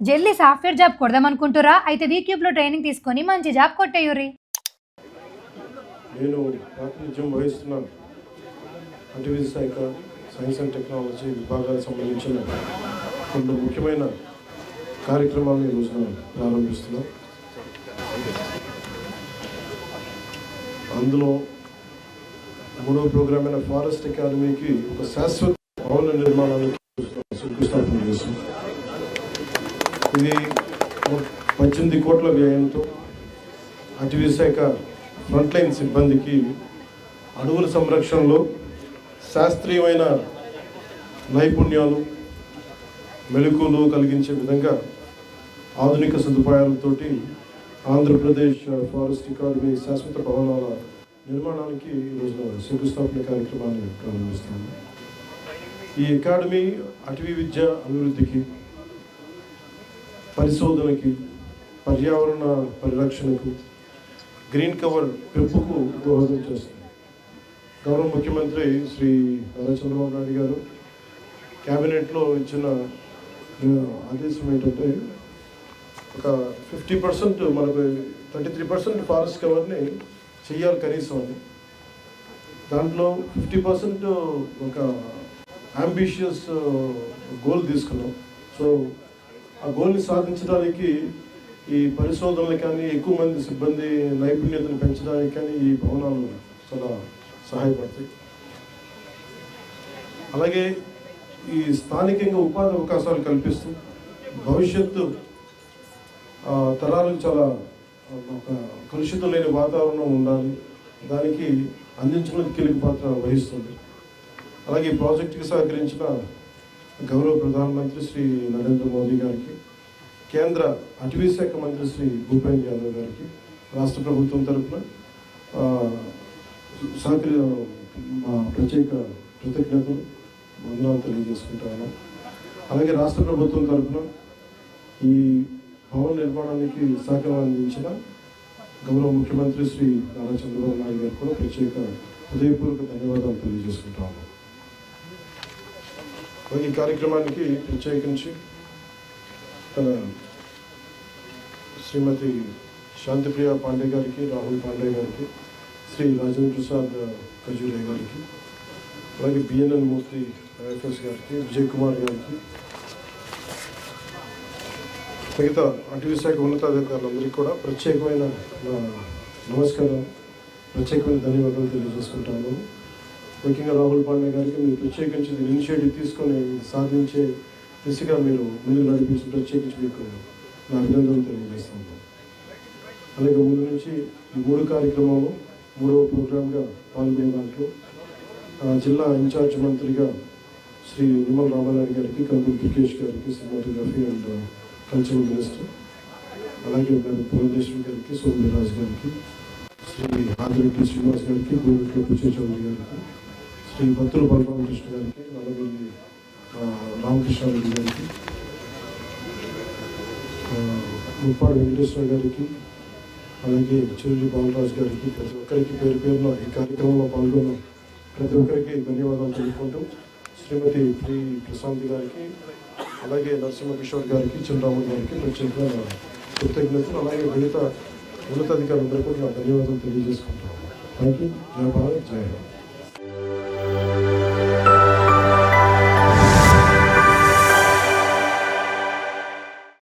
జల్దీ software job కొడదామనుకుంటురా? అయితే వీక్యూబ్లో training తీసుకొని మంచి జాబ్ కొట్టేయుర్రి. నేను ప్రాతినిధ్యం వహిస్తున్న అటవీ శాఖ సైన్స్ అండ్ టెక్నాలజీ విభాగాలకు సంబంధించిన కొన్ని ముఖ్యమైన కార్యక్రమాలను ఈ రోజున ప్రారంభిస్తున్నాం. అందులో మూడవ ప్రోగ్రామ్ అయిన ఫారెస్ట్ అకాడమీకి ఒక శాశ్వత భవన నిర్మాణానికి శంకుస్థాపన చేశాం. ఇది 18 కోట్ల వ్యయంతో అటవీ శాఖ ఫ్రంట్ లైన్ సిబ్బందికి అడవుల సంరక్షణలో శాస్త్రీయమైన నైపుణ్యాలు మెలకువలు కలిగించే విధంగా ఆధునిక సదుపాయాలతోటి ఆంధ్రప్రదేశ్ ఫారెస్ట్ అకాడమీ శాశ్వత భవనాల నిర్మాణానికి ఈరోజు శంకుస్థాపన కార్యక్రమాన్ని ప్రారంభిస్తాము. ఈ అకాడమీ అటవీ విద్య అభివృద్ధికి, పరిశోధనకి, పర్యావరణ పరిరక్షణకు, గ్రీన్ కవర్ పెంపుకు దోహదం చేస్తుంది. గౌరవ ముఖ్యమంత్రి శ్రీ నారా చంద్రబాబు నాయుడు గారు క్యాబినెట్లో ఇచ్చిన ఆదేశం ఏంటంటే ఒక 50% మనకు 33% ఫారెస్ట్ కవర్ని చెయ్యాలి కనీసం అని. దాంట్లో 50% ఒక అంబిషియస్ గోల్ తీసుకున్నాం. సో ఆ గోల్ని సాధించడానికి ఈ పరిశోధనలు కానీ, ఎక్కువ మంది సిబ్బంది నైపుణ్యతను పెంచడానికి కానీ ఈ భవనాలు చాలా సహాయపడతాయి. అలాగే ఈ స్థానికంగా ఉపాధి అవకాశాలు కల్పిస్తూ భవిష్యత్తు తరాలకు చాలా ఒక కలుషితం లేని వాతావరణం ఉండాలి, దానికి అందించడానికి కీలక పాత్ర వహిస్తుంది. అలాగే ఈ ప్రాజెక్టుకి సహకరించిన గౌరవ ప్రధానమంత్రి శ్రీ నరేంద్ర మోదీ గారికి, కేంద్ర అటవీ శాఖ మంత్రి శ్రీ భూపేంద్ర యాదవ్ గారికి రాష్ట్ర ప్రభుత్వం తరఫున ప్రత్యేక కృతజ్ఞతలు, వందనాలు తెలియజేసుకుంటాను. అలాగే రాష్ట్ర ప్రభుత్వం తరఫున ఈ భవన నిర్మాణానికి సహకారం అందించిన గౌరవ ముఖ్యమంత్రి శ్రీ నారా చంద్రబాబు నాయుడు గారికి కూడా ప్రత్యేక హృదయపూర్వక ధన్యవాదాలు తెలియజేసుకుంటాము. ఈ కార్యక్రమానికి ప్రత్యేకించి శ్రీమతి శాంతిప్రియ పాండే గారికి, రాహుల్ పాండే గారికి, శ్రీ రాజేంద్ర ప్రసాద్ ఖజూరే గారికి, అలాగే బిఎన్ఎన్ మూర్తి ఐఎఫ్ఎస్ గారికి, విజయ్ కుమార్ గారికి, మిగతా అటవీ శాఖ ఉన్నతాధికారులందరికీ కూడా ప్రత్యేకమైన నమస్కారం, ప్రత్యేకమైన ధన్యవాదాలు తెలియజేసుకుంటాను. ముఖ్యంగా రాహుల్ పాండే గారికి మీరు ప్రత్యేకించి ఇనిషియేటివ్ తీసుకొని సాధించే దిశగా మీరు ముందుకు నడిపించి ప్రత్యేకించి మీకు నా అభినందనలు తెలియజేస్తాను. అలాగే ముందు నుంచి ఈ 3 కార్యక్రమాలు 3వ ప్రోగ్రామ్గా పాల్గొనే దాంట్లో జిల్లా ఇన్ఛార్జ్ మంత్రిగా శ్రీ నిమ్మల రామానాయుడు గారికి, కందులు దుర్గేష్ గారికి, సినిమాటోగ్రఫీ అండ్ కల్చరల్ మినిస్టర్, అలాగే పురంధేశ్వరి గారికి, సోమవీరాజు గారికి, శ్రీ ఆదిరెడ్డి శ్రీనివాస్ గారికి, గోవింద పుచ్చే చౌదరి గారికి, శ్రీ భద్రు బలరామకృష్ణ గారికి, నల్లవెల్లి రామకృష్ణారెడ్డి గారికి, ముప్పాడు వెంకటేశ్వర గారికి, అలాగే చిరుజు బాలరాజు గారికి, ప్రతి ఒక్కరికి పేరు పేరున ఈ కార్యక్రమంలో పాల్గొన్న ప్రతి ఒక్కరికి ధన్యవాదాలు తెలుపుకుంటూ, శ్రీమతి ప్రి ప్రశాంతి గారికి, అలాగే నరసింహ కిషోర్ గారికి, చంద్రరామన్ గారికి ప్రత్యేకంగా కృతజ్ఞతలు, అలాగే మిగతా ఉన్నతాధికారులందరికీ నా ధన్యవాదాలు తెలియజేసుకుంటున్నాను. Thank you. జై భారత్, జై హింద్.